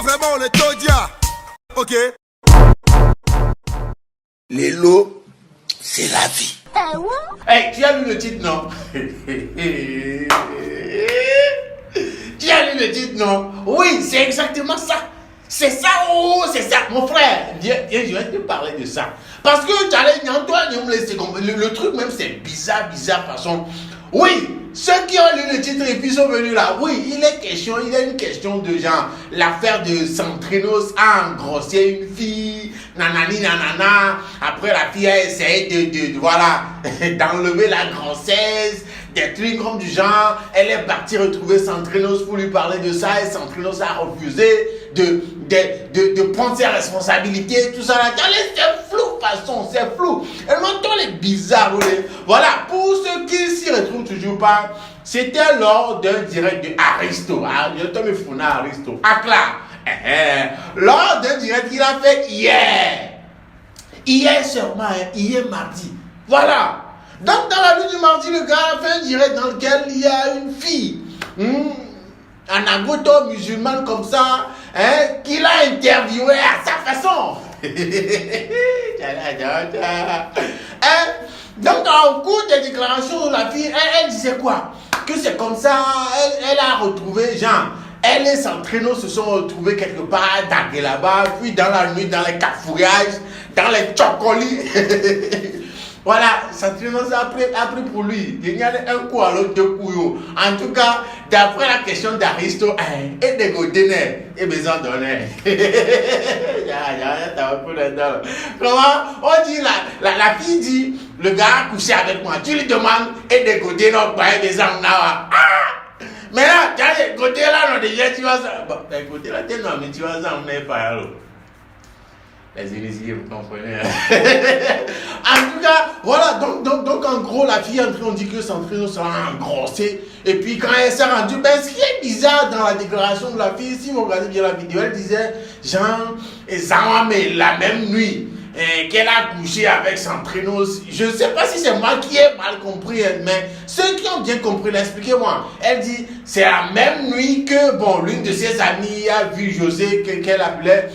vraiment, on est Todia. Ok. Les lots, c'est la vie. Hey, tu as lu le titre, non? Tu as lu le titre, non? Oui, c'est exactement ça. C'est ça, oh, c'est ça. Mon frère, viens, je vais te parler de ça. Parce que tu allais, le truc même, c'est bizarre, façon. Oui, ceux qui ont lu le titre et puis sont venus là, oui, il y a une question de genre, l'affaire de Santrinos a engrossé une fille, nanani nanana, après la fille a essayé voilà, d'enlever la grossesse, des trucs comme du genre, elle est partie retrouver Santrinos pour lui parler de ça et Santrinos a refusé de prendre ses responsabilités, tout ça là, c'est flou, façon, c'est flou, elle m'entend les bizarres, voilà, pour ceux qui s'y retrouvent toujours pas, c'était lors d'un direct de Aristo, je te me fous Aristo, lors d'un direct qu'il a fait hier seulement, hier mardi, voilà. Donc dans la nuit du mardi, le gars a fait un direct dans lequel il y a une fille, un agoto musulman comme ça, qu'il a interviewé à sa façon. Donc au cours des déclarations, la fille, elle disait quoi? Que c'est comme ça, elle a retrouvé, genre, elle et Santrino se sont retrouvés quelque part dans là-bas, puis dans la nuit, dans les cafouillages, dans les chocolis. Voilà, Santrino a pris pour lui. Il y a un coup à l'autre, deux coups. En tout cas, d'après la question d'Aristo, et de Godéné, et besoin d'honneur. Comment on dit la fille dit, le gars a couché avec moi. Tu lui demandes, et de Godéné, on va des ans. Mais là, tu as côté là, non, déjà, tu vas ça. Bon, côté là, tu mais tu vas ça, on n'est pas là. Les initiés, vous comprenez. En tout cas, voilà, donc en gros, la fille on dit que Santrino sera engrossé. Et puis quand elle s'est rendue, ce qui est bizarre dans la déclaration de la fille, si vous regardez bien la vidéo, elle disait, Jean et Zama, mais la même nuit. Qu'elle a couché avec Santrino. Je ne sais pas si c'est moi qui ai mal compris, mais ceux qui ont bien compris, expliquez-moi. Elle dit, c'est la même nuit que, l'une de ses amies a vu José, qu'elle appelait,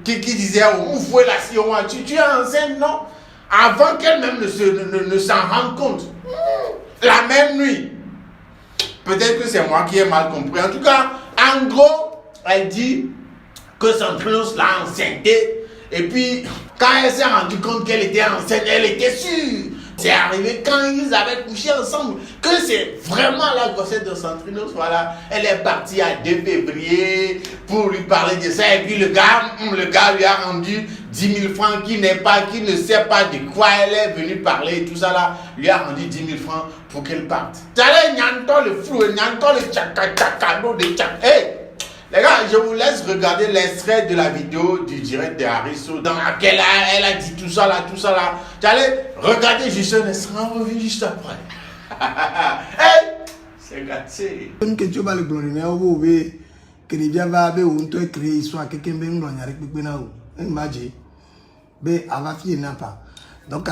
qui disait, où fouet la Sion, tu es enceinte, non? Avant qu'elle-même ne s'en rende compte. La même nuit. Peut-être que c'est moi qui ai mal compris. En tout cas, en gros, elle dit que Santrino l'a enceinté. Et puis, quand elle s'est rendue compte qu'elle était enceinte, elle était sûre. C'est arrivé quand ils avaient couché ensemble que c'est vraiment la grossesse de Santrinos. Voilà, elle est partie à 2 février pour lui parler de ça. Et puis le gars lui a rendu 10 000 francs qui ne sait pas de quoi elle est venue parler et tout ça là. Lui a rendu 10 000 francs pour qu'elle parte. Ça allait n'entend le flou, n'entend le tchaka-tchaka-no de tchaka. Hey! Les gars, je vous laisse regarder l'extrait de la vidéo du direct de Aristo dans laquelle elle a dit tout ça là. Tu allais regarder juste un instant, on revient juste après. Hey! C'est gâté. Une question va le glorifier, vous voyez que les gens vont on te créer histoire quelqu'un ben glorifier avec Bena ou imagine. Ben avant fille n'a pas. Donc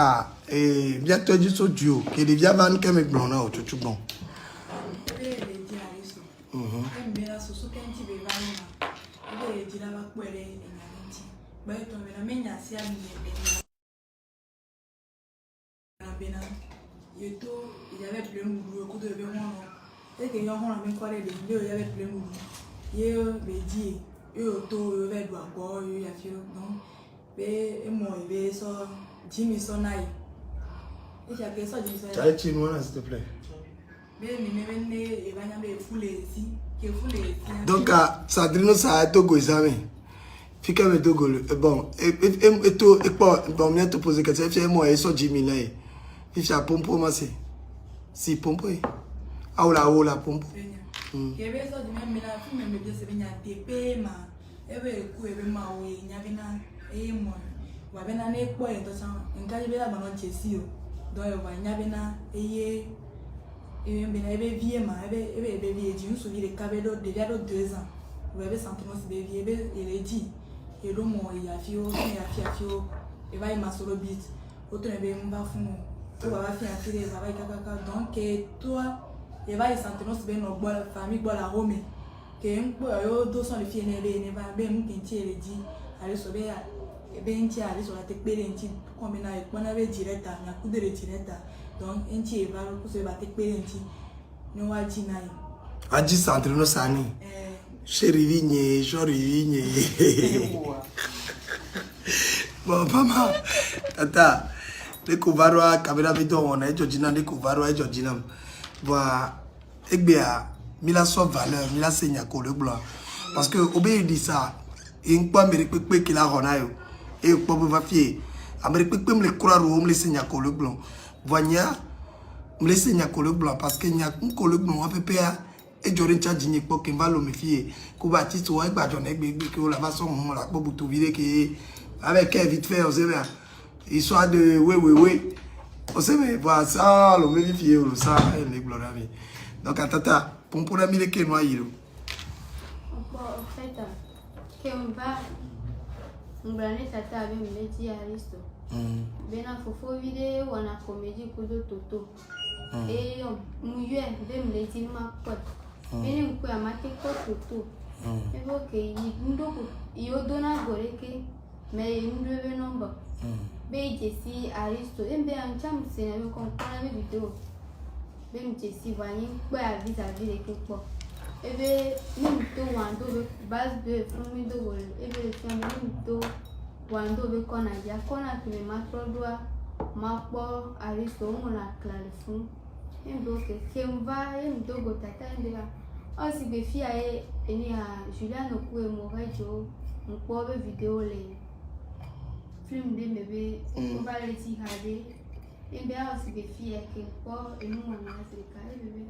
bien toi du so duo que les gens vont comme glorifier au tout bon. Il y avait plein de coups de bémon. Et que y'en a même quoi les deux, il y avait plein de coups. Il y a des dieux, il y a auto, il y a doigt, il y a fait non. Mais moi, il y a ça, Jimmy Sonai. Et j'ai appelé ça Jimmy Sonai. Tu as été noir, s'il te plaît. Mais il va y avoir foulé ici, qui est foulé. Donc, Santrino, ça a été goizamé. Fica me Togo. Bon, et toi, bon, bien te poser question. Et moi, et ça, Jimmy là. Il fait un pompe, moi, c'est. Si, pompe. Ah, la pompe. Il y avait ça, mais la fille me dit, c'est bien, t'es payé, ma. Et bien, coup, et bien, ma, oui, il y avait un, et moi. Il y avait un écho, et tout ça. Un cas, il y avait un Chessio. Donc, il y avait un, et bien, il y avait vieux, ma, et bien, il dit, nous, il y avait déjà 2 ans. Il y avait sentiment, il est dit. Et donc, il y a fio, et va, il m'a sur le beat. Autre, il y avait un bafou. Tu vas faire un télé, donc toi, il va y sentir nos famille, la Rome. que un peu yo 200 de filles ne va bien mu kinti ele di ale so be enti ale so la te pele enti comme na e pona be direta na coup de direta donc enti e va ko so ba te pele enti no wa ji na yi aji centre no sani cherivinye chorivinye bon mama tata de kuvarwa kamera video on e Georgina de kuvarwa e Georgina va egbea mila so valeur mila senya ko le blanc parce que obé dit ça in pas mérite qui la rona yo et pas va fier amérique pepe me le croire ou me le senya ko le blanc vonya me le senya ko le blanc parce que nya ko le blanc pepe et Jorin cha dini po ke va lo me fier ko ba ti so e gba jo ne gbe que la va so mon la po butu vide que avec vite fait on sait bien histoire de oui on sait mais voilà ça le me fier ou ça les gloire donc tata pour la mille que noir yiro en fait que on va tata avec me dit Aristo bena fofo vidéo wana comédie kudo toto et muye be me dit ma pot bene ko amate ko toto et ok ndoko yo dona goreke mais ndebe nomba be jesi Aristo embe ancham sena me kon kana me vidéo be jesi vani kwa vis-à-vis de quelque ebe nimto wando be base de fumi do gol ebe le fiam nimto wando be kona ja kona que me matrodwa mapo Aristo mona clarifun endo que on va endo go tata ndela aussi be fia eni a Juliano ku e mo radio mpo be vidéo le film de bébé on va le ti hade ebe aussi be fia que po enu mona Afrika bébé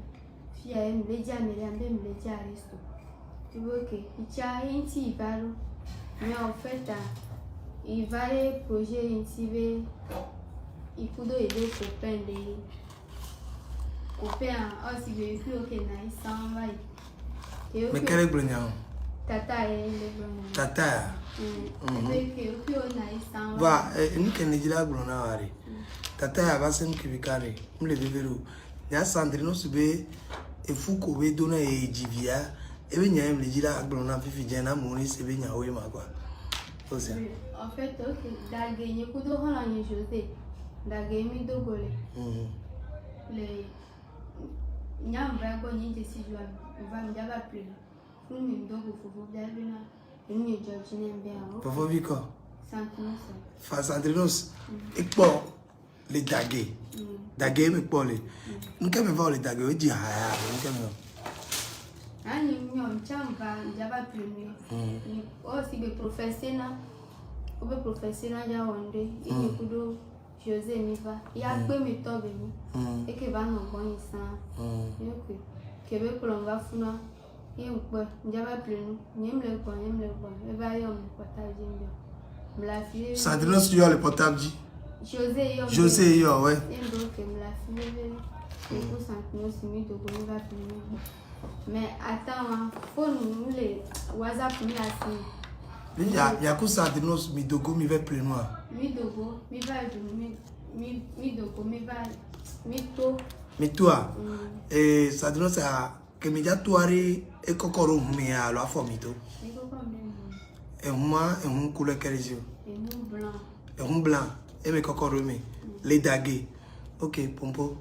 fia em le jamele ambe me le Aristo tu vois que icha inti balo mais en fait il va les projets intivé il faut aider copains de copains aussi bien que na s'en va mais quel est blanc tata et le blanc tata que na s'en va ni que ne dira blanc na wari tata va sem kibikare mle bebero ya sandrino sube e fuko we dona e jivia e be nya mle dira blanc na fifi jena moni se be nya we magwa osia en fait ok da gagné kudo hala ni José da gagné dogole le nyam va ko ni je si joa va me daba plus pour me dogo fofo da bina ni Georgina bien fofo biko santinos fa sandrinos ekpo le dagé me po le nka me va le dagé o ji haya nka me ani nyom chamba daba plus ni aussi be professionnel obe professionnel ya wonde ini kudo José Miva ya pe mi to be ni e ke ba no bon isan yoko ke be ko nga funa e npo njaba plenu nyem le ko e ba yo mi portable mbio mla fi sandrinos yo le portable José yo ouais e ndo ke mla fi be e ko sandrinos mi do ko va plenu mais attends phone nous les WhatsApp mi asi il y a que sandrinos mi dogo mi va plus noir mi dogo mi va mi dogo mi va mi to mi toi et sandrinos a que mi ja tuari e kokoro mi a lo afomito mi ko comme e moi e un couleur kerizio et nous blanc e un blanc e me kokoro mi le dagé ok pompo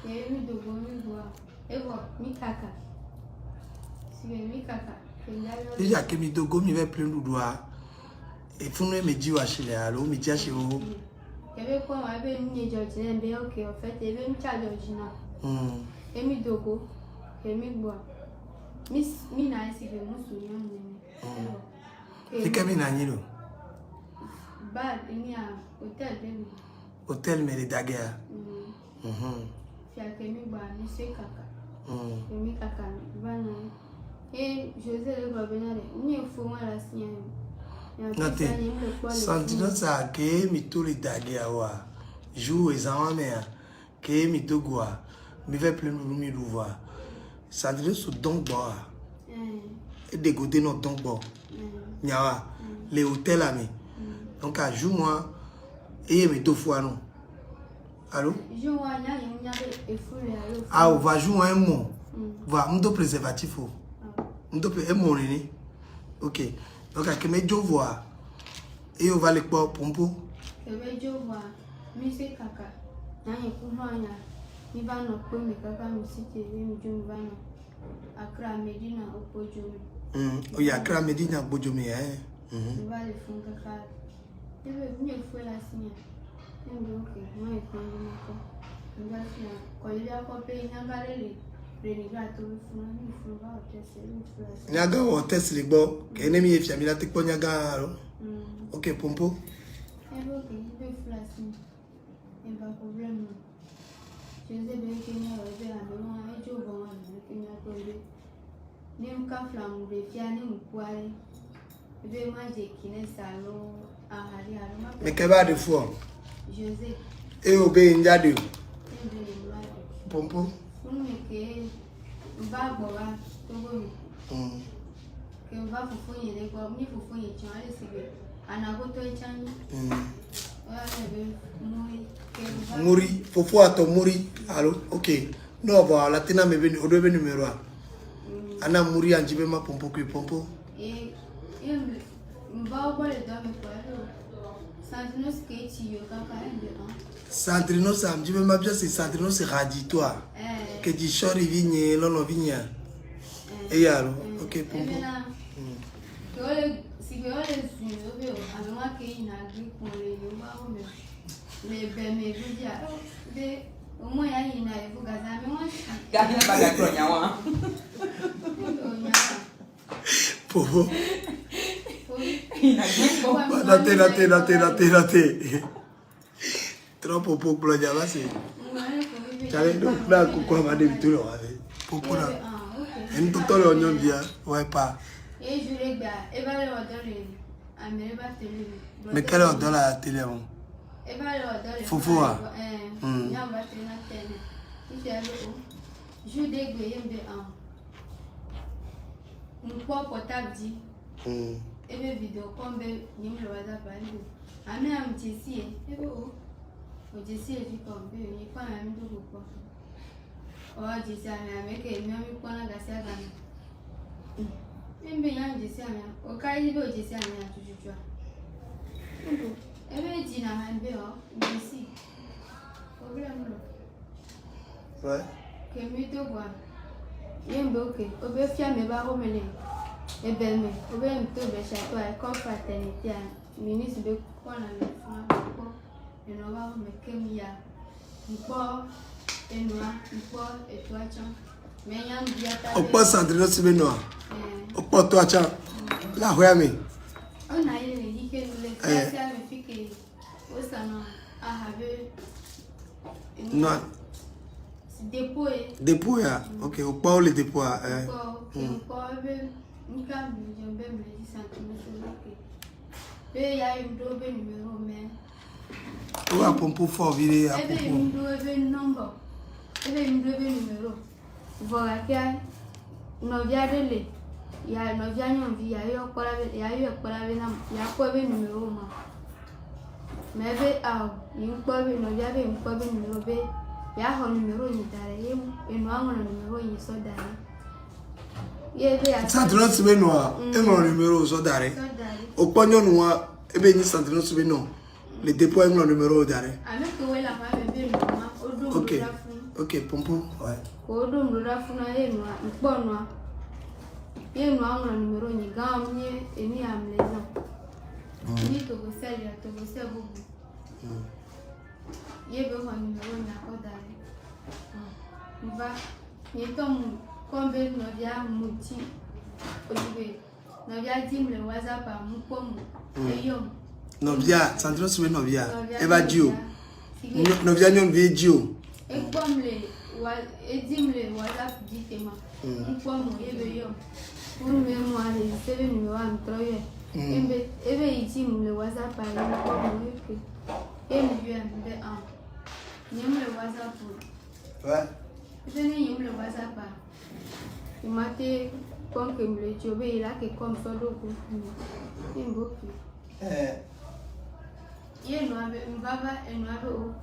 et mi dogo mi bois et voilà mi kaka si mi kaka déjà que mi dogo mi va plein doua et funu me ji wa chile alo mi ja chiro ebe ko ma be ni Georgina be ok en fait ebe mi cha Georgina et mi dogo et mi bois mi na isi be musu yon ni fika mi na nyiro ba ni a hôtel me le dagé fia que mi ba mi se kaka mi kaka ba na et José le globinare ni fo ma la sienne noté santino sa ke mi to le dagé awa jou ezama me ke mi dogo mi va plus mi louva santino so donc boa et de côté non donc bon nyawa les hôtels ami donc à jour moi et me deux fois non allô jour moi nya e fou le allô ah on va jouer un mot va me do préservatif Ndope e morini. OK. Donc à que me jovoa. Et on va le quoi pompo. Ebe jovoa. Mise kaka. Na yekuhanya. Mi bano ko mi kaka mi site mi jom bano. Accra Medina Opojumi. Oui, Accra Medina Opojumi Mi va le fun kaka. Ebe mi fue la signe. Donc moi e kondo mako. Mi va signe. Ko ile akope nyangale Nyaga o test li bo ke enemi e fiamila te ko nyaga ro. OK pompo. Pas problème. Je sais bien que nous avons un jour bon que nous avons nem ka flam de fiane mkware. Ebe maje kine salon ahari aroma. Mais que va de fou. José. Et obé njade. Pompo. Que va boa togo. Que va fufonye de kwa mi fufonye chale sibe. Anagoto echani. Muri, fofo ato muri. Allô, OK. No ba latina me beni odo be numéro a. Ana muri anjibe ma pompo ku pompo. Mba ko le do me ko alo. Sandrino sketch yo kaka ende an. Sandrino sa anjibe ma bien c'est Sandrino c'est raditoire. Que di chori vigne lono vigna. Et allô, OK pompo. Si vous avez des yeux, alors moi qui n'a vu pour les yeux, mais ben mais vous dire, au moins il y a une gazan, mais moi je gagne pas la croix. Povo. Nate. Trop popo pour la java c'est. J'avais donc là quoi va de tout popo là. En tout le oignon bien, ouais pas. Et je regarde, et va le ordonner. Mais quelle heure dans la télé? Et va le ordonner. Foufou. Il y a un bâtiment à la télé. Il y a je dégueule un. Mon poids portable dit. Et mes vidéos comme il me le WhatsApp. Amé am Jessie. Et oh. Jessie est du comme il pas un ami de beaucoup. Oh Jessie avec elle même pas la gasse. Mbe yang jesi anya o kai be o jesi anya tujuju ebe ji na hanbe o jesi problem lo ouais ke mi to gwa yembe oke obe fia me ba ho mele ebe me obe mi to be sha to ai confraternity a minisi be ko na le fun ko eno ba ho me kem ya npo enua npo etu acha me yang biata o pa Sandrino Sibeno. Opo to acha la hoyami. Ona ile dike le sia me fike osana ahave No dépôt ya. OK, opo le dépôt ko be nika mi jombe me di santimo so be ya ndo be numéro me o va pompo fort vire a pompo ndo be number ebe ndo be numéro voilà que no via dele ya no via nyomvi ya yo kola be na ya ko be numéro ma mebe a yin ko be no via be yin ko be numéro be ya ho numéro ni dare ye enu anwo numéro yi so dare ye be ya Sandrino Sibeno enwo numéro so dare o ponyo nuwa ebe ni Sandrino Sibeno le dépôt enwo numéro dare ame ko wela fa be no ma odo OK pompo ouais odo mura funa enu mpono yenu anwo numéro ni gamye eni amleza ni to go sell bubu ye be ho numéro na ko dare va ni to mu kombe no dia muti ojibe no dia dimle WhatsApp mu pomu eyo no via Sandrino Sibeno via eva dio no via nyon vie dio e komle wa edimle WhatsApp ditema mu pomu ebe yo pour mémoire c'est le numéro en troye ebe itim le WhatsApp par le pomu que et lui ambe an nyem le WhatsApp ouais c'est nyem le WhatsApp il mate comme que me jobe il a que comme ça do ko imboki ye no abe mbaba eno abe o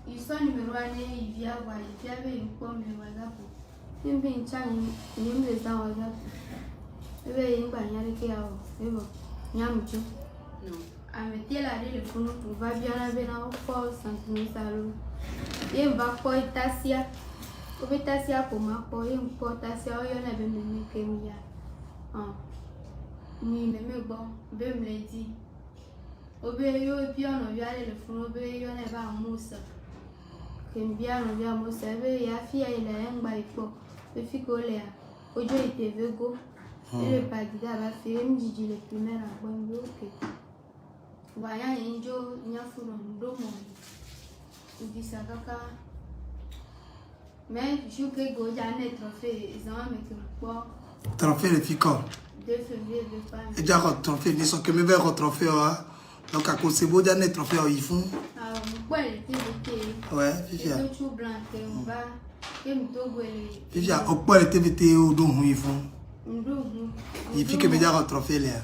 il son numéro ane il via be comme le WhatsApp Em bin chan nim le sa wa za. Ebe yin ba nya ke ya o. Ebo. Nyam ju. No. A meter la le funu va bien la bena o ko santini salo. Yem va ko itasia. O betasia ko ma ko yem ko tasia o yo na be me ke mi ya. Ah. Ni me gbo be me di. Obe yo piano ya le funu obe yo na ba musa. Kembiano vya Mosave ya fia ila yangba ipo befiko le ojo itevego ele padida ba fe mjiji le primera bongo ke waya injo nyafuro ndomo udisa kaka mais juke go jane trophée zama me ko trophée le fico 2 février de pas et déjà trophée ni so que me ver trophée donc à cause c'est beau jane trophée ils font ouais fifia fifia au point le TVT au don ils font il fait que me dire trophée là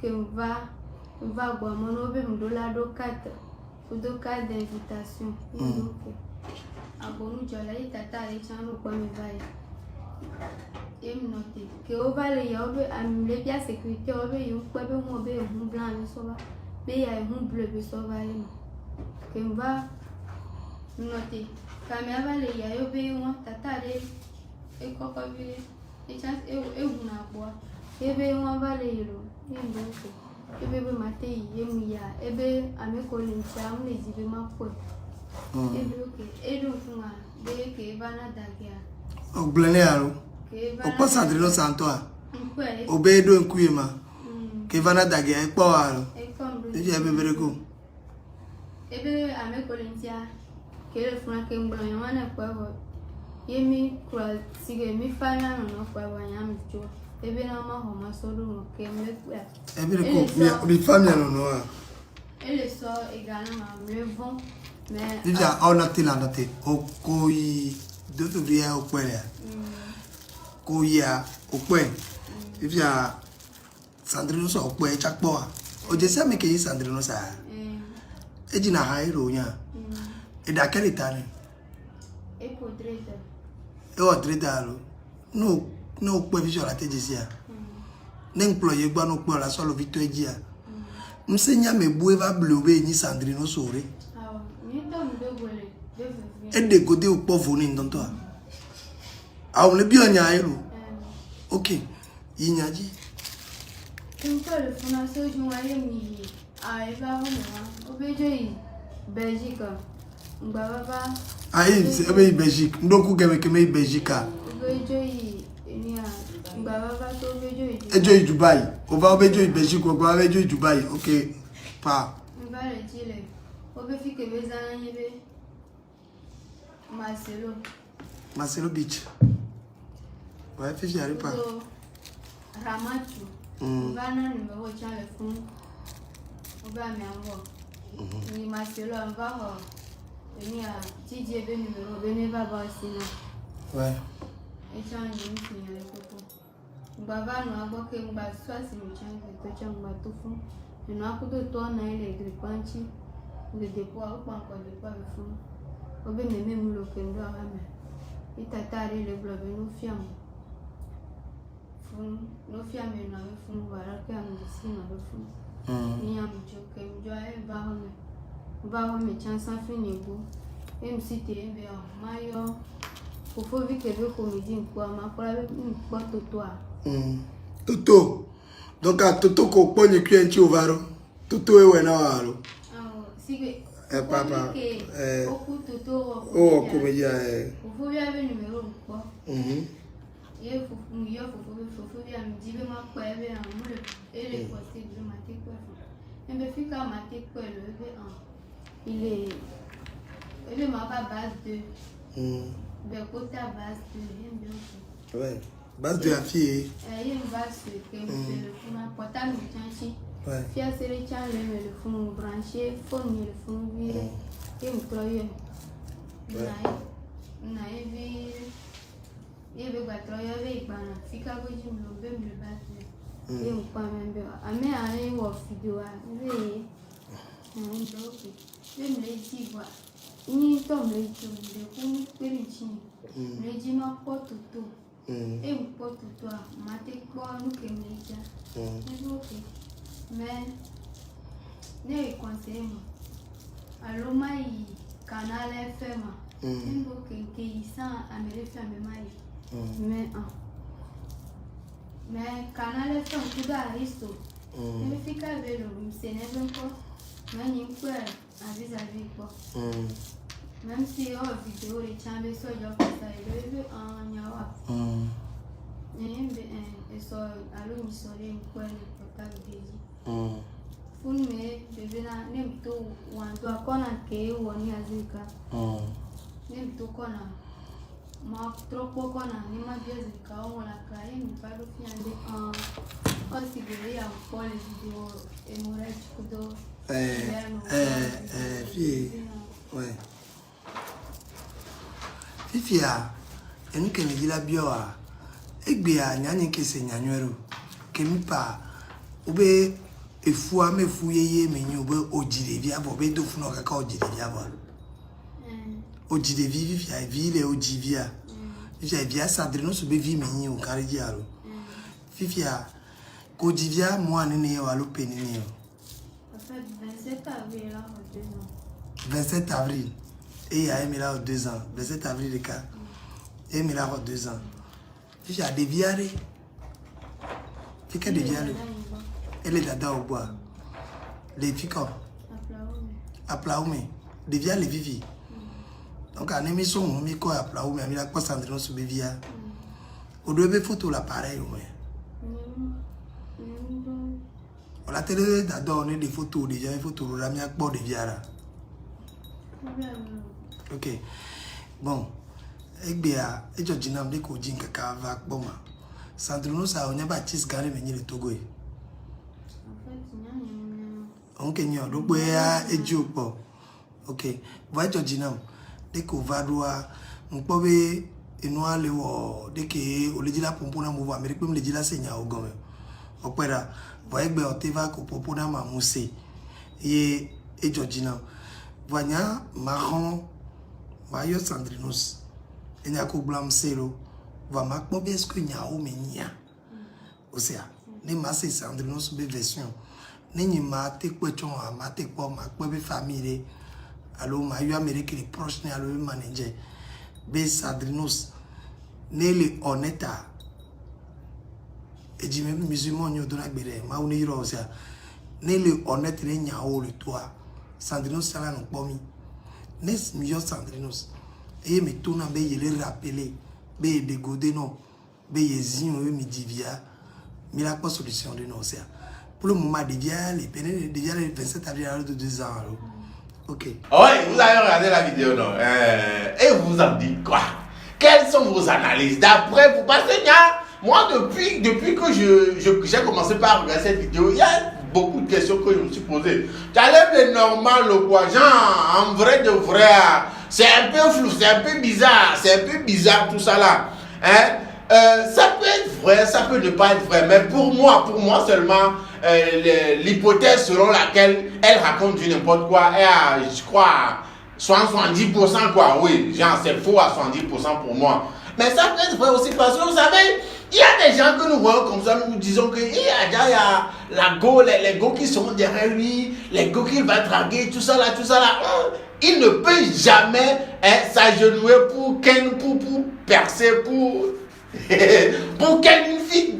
que va boire mon obé $4 4 d'invitation abonu jola itata le chano kwa me vai noté que o vale ya obe amle bia sécurité obe yo kwa be mo be hun blanc le soba be ya hun bleu be soba le que va noté kamera vale ya yo be won tata le e koko bi e chance e huna bo e be won vale yo e ndoko e be be mate ye mu ya e be ame ko le ncham le jibe mako e be okay e do fuma be ke bana dagia o blene aro o pa Sandrino Santoa o be do nkuima ke vana dagia e po aro e je be bereko ebe ame kolentia ke le funa ke mbolo yana kwa ho yemi kwa sige mi fana no kwa wanyam jo ebe na ma ho masolo no ke me kwa e bereko mi famille no ele so également me vont mais déjà on a tilanda o koi de février au point koya o point déjà Sandrino so o point chakpo o je se me ke Sandrino sa e jina ha iro nya e da kele tani e podreta e o dredalo no po vision la tejesia ne employé gba no po la solo victoire dia msenya me bue va blobe ni Sandrino sore ni to mbe gole e de gode o po voni ndonto a o le bi onya iro okay yinyaji então le funa so juwaye mi a eba hono obejo yi Belgique ngba ai se be Belgique ndoku geme keme Belgique obejo yi ni a ngba to obejo yi ejo Dubai o va obejo Belgique o va obejo Dubai okay pa mbale chile obe fike bezana yebe Marcelo Beach ouais fiche arrive pas Ramatu vana nimero chale fun oba mi ambo ni Marcelo ambaho ni a tije be numero be ne baba sina ouais e chan ni mtinya le koko baba no aboke mba swasi mchange to chan mba tofu no akudo to na ile gripanchi le depo au pa ko le pa fun obe meme mulo kendo ame itatari le blobe no fiam fun no fiam na fun baraka amdisina do fun ni amjo ke mjo e ba ho me chansa finigo mct mbe o mayo fofo vi ke be komedi nko ma kora be nko toto a toto donc a toto ko ponye kwenchi ovaro toto ewe na waro sige papa oku toto o komedia fofo vi ave numero nko ye fofo vi am jibe ma kwa ebe amule ele possible ma te kwa mbe fika ma te kwa le ebe il est ma base 2 ben côté base 2 ouais base de la fille il une base que le fond portable change ouais fia sere change le fond branché phone le fond viré et un croyeur na evi yebe ba croyeur ve bana fika go jim lo be me base et un pa membe ame ani wo video a ve donc le me dit voilà Ni to mlejo de kuni kweli chini. Mleji ma potuto. E un potuto a mate kwa nuke mleja. Ni okay. Mais ne conseil allo mai canal FM. Ni okay ke isa amele femme mai. Mais canal FM tudo aristo. Ele fica vendo, você nem vê mas nem quoi vis-à-vis quoi. Même si on vidéo les chambres so yo ça il veut en yawa. Et so allo mi sore quoi le portal deji. Fun me bebe na nem to wanto akona ke woni azika. Nem to kona ma troppo kona ni ma biezi ka wala ka mi paro fiande considérer encore les vidéos hémorragiques kudo. Fille, ouais. Fifia, enu ke me dila bioa. Egbea nyanye ke se nyanwero. Ke mi pa obe efua me fuyeye me nyu obe ojire via bo be do funo kaka ojire via bo. Ojire vi fifia vi le ojivia. Fifia via sadrino so be vi me nyu kare diaro. Fifia ojivia moi nene yo alo penini yo. En fait 27 avril là 2 ans. 27 avril. Et il y a Emila 2 ans. 27 avril, le cas. Emila 2 ans. Il a dévié. Il a dévié. Elle est là-dedans au bois. Les filles comme. À Plaoumé. Dévié les vivi. Donc, en émission, on met quoi à Plaoumé. Il a quoi Sandrine sur Bévia. On doit faire photo l'appareil. On a télé d'adore des photos. Déjà, des photos. On a mis à quoi Dévié là. Ok. Bon. Egbea, ejo jinam de ko jin kaka va kpoma. Sandrino sa onya ba chis gare menyi le Togo e. On kenyo do gbe ya ejo po. Ok. Va ejo jinam de ko va doa npo be enu ale wo de ke olejila pompo na mo va America me lejila senya ogon me. Opera va egbe oteva ko pompo na ma muse. Ye ejo jinam. Vanya marron Mayo Sandrinos. Il y a un blanc zéro. Va m'accorder bien ce qu'il y a au menia. Aussi, les masses Sandrinos be version. Ni mate question à mate quoi ma quoi famille. Alors Mayo Amérique les proches ne alors manager. Be Sandrinos. Ne le honnêta. Et j'ai même musulman n'y a donné béré. Ma on y rose. Ne le honnête les nyao le toit. Sandrinos sala non pomi. Nes miyo Sandrinos. Et me tourne be yele rappeler. Be de godé non. Be yezin o mi divia. Mais la quoi solution de non c'est. Pour le moment divia les peines déjà le 27 avril de 2 ans. OK. Ouais, vous avez regardé la vidéo non. Et vous en dites quoi? Quelles sont vos analyses d'après vous? Parce que moi depuis que j'ai commencé par regarder cette vidéo, il y a beaucoup de questions que je me suis posées. J'allais normal ou quoi? Genre, en vrai de vrai, c'est un peu flou, c'est un peu bizarre tout ça là. Hein? Ça peut être vrai, ça peut ne pas être vrai, mais pour moi seulement, l'hypothèse selon laquelle elle raconte du n'importe quoi est à, je crois, 70% quoi, oui, genre c'est faux à 70% pour moi. Mais ça peut être vrai aussi parce que vous savez, il y a des gens que nous voyons comme ça, nous disons que il y a la go, les go qui sont derrière lui, les go qu'il va draguer, tout ça là. Il ne peut jamais s'agenouiller pour percer, pour une fille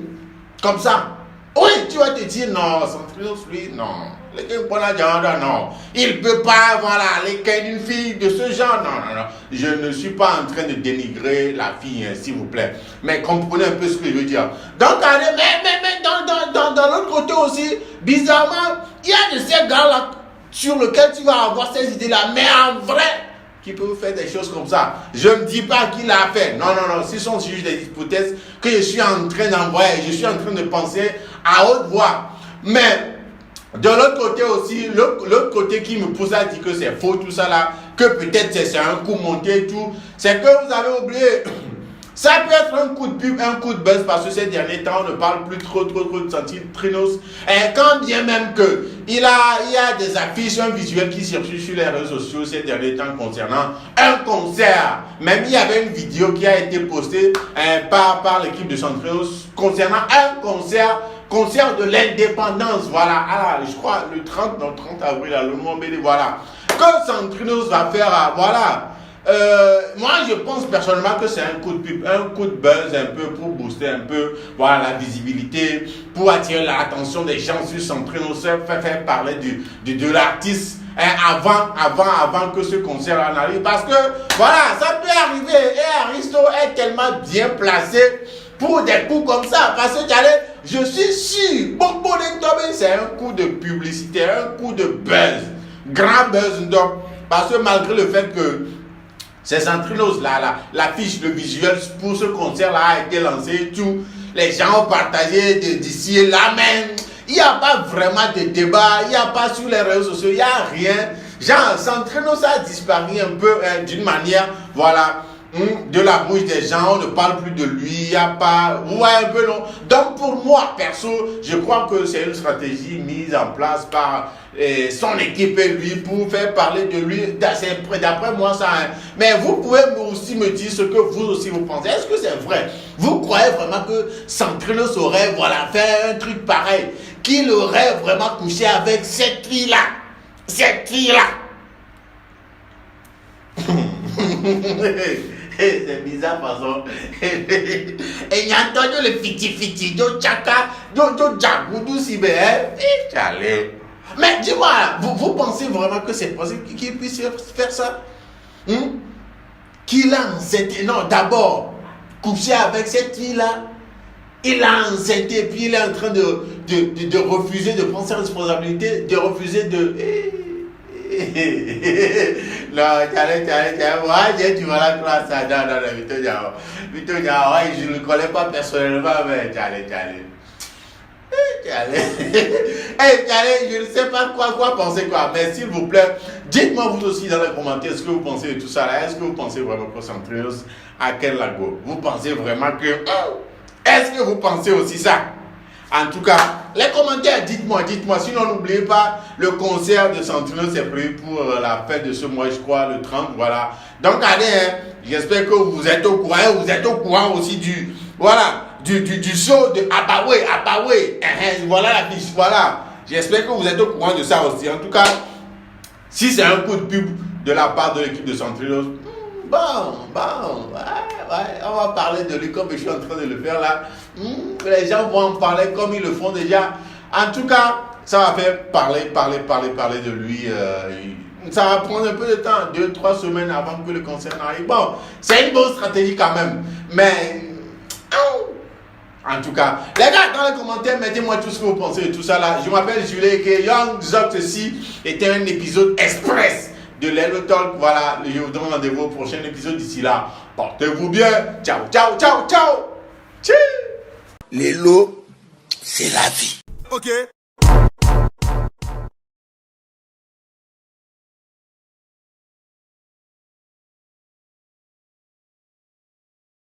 comme ça. Oui, tu vas te dire non, Sandrinos, lui, non. Non, il peut pas, voilà, les cas d'une fille de ce genre. Non. Je ne suis pas en train de dénigrer la fille, hein, s'il vous plaît. Mais comprenez un peu ce que je veux dire. Donc, mais dans l'autre côté aussi, bizarrement, il y a de ces gars-là sur lesquels tu vas avoir ces idées-là. Mais en vrai, qui peuvent faire des choses comme ça. Je ne dis pas qu'il a fait. Non. Ce sont juste des hypothèses que je suis en train d'envoyer. Je suis en train de penser à haute voix. Mais de l'autre côté aussi, l'autre côté qui me pousse à dire que c'est faux tout ça là, que peut-être c'est un coup monté et tout, c'est que vous avez oublié Ça peut être un coup de pub, un coup de buzz, parce que ces derniers temps, on ne parle plus trop de Santrinos. Et quand bien même que il y a des affiches, un visuel qui circule sur les réseaux sociaux ces derniers temps concernant un concert. Même il y avait une vidéo qui a été postée par l'équipe de Santrinos concernant un concert de l'indépendance. Voilà, je crois le 30 avril à l'Omombélé, voilà. Que Santrinos va faire, voilà. Moi je pense personnellement que c'est un coup de pub, un coup de buzz un peu pour booster un peu voilà, la visibilité, pour attirer l'attention des gens sur Santrinos, faire parler de l'artiste avant que ce concert en arrive, parce que voilà, ça peut arriver et Aristo est tellement bien placé pour des coups comme ça, parce que je suis sûr, c'est un coup de publicité, un coup de buzz, grand buzz, donc, parce que malgré le fait que c'est Santrinos, l'affiche, le visuel pour ce concert-là a été lancé et tout. Les gens ont partagé d'ici et là, mais il n'y a pas vraiment de débat, il n'y a pas sur les réseaux sociaux, il n'y a rien. Genre, Santrinos a disparu un peu d'une manière, voilà, de la bouche des gens, on ne parle plus de lui, il n'y a pas, ouais, un peu non. Donc pour moi, perso, je crois que c'est une stratégie mise en place par son équipe et lui pour faire parler de lui, d'après moi ça. Mais vous pouvez aussi me dire ce que vous aussi vous pensez. Est-ce que c'est vrai? Vous croyez vraiment que Santrinos aurait fait un truc pareil, qu'il aurait vraiment couché avec cette fille-là? Cette fille-là. C'est bizarre façon. Et il y a entendu le fiti, do chaka, do jagoudou si ben, mais dis-moi, vous pensez vraiment que c'est possible qu'il puisse faire ça? Qu'il a enceinté, non, d'abord, couché avec cette fille-là, il a enceinté et puis il est en train de refuser de prendre ses responsabilités, de refuser de... Non, tu vas la classe, non, je ne le connais pas personnellement, mais je ne sais pas quoi penser quoi, mais s'il vous plaît, dites-moi vous aussi dans les commentaires ce que vous pensez de tout ça là. Est-ce que vous pensez vraiment que Santrinos a quel lago? Vous pensez vraiment que... Est-ce que vous pensez aussi ça? En tout cas, les commentaires, dites-moi. Sinon, n'oubliez pas, le concert de Santrinos est prévu pour la fête de ce mois, je crois, le 30, voilà. Donc, allez, j'espère que vous êtes au courant, aussi du show de Abaway. Voilà la fiche, voilà. J'espère que vous êtes au courant de ça aussi. En tout cas, si c'est un coup de pub de la part de l'équipe de Santrinos, on va parler de lui comme je suis en train de le faire là. Les gens vont en parler comme ils le font déjà. En tout cas, ça va faire parler de lui. Ça va prendre un peu de temps, 2-3 semaines avant que le concert n'arrive. Bon, c'est une bonne stratégie quand même. Mais, en tout cas, les gars, dans les commentaires, mettez-moi tout ce que vous pensez de tout ça là. Je m'appelle Julien et Young Zox ici était un épisode express de Lelo Talk. Voilà, je vous donne rendez-vous au prochain épisode. D'ici là, portez-vous bien. Ciao. Lelo, c'est la vie. Ok.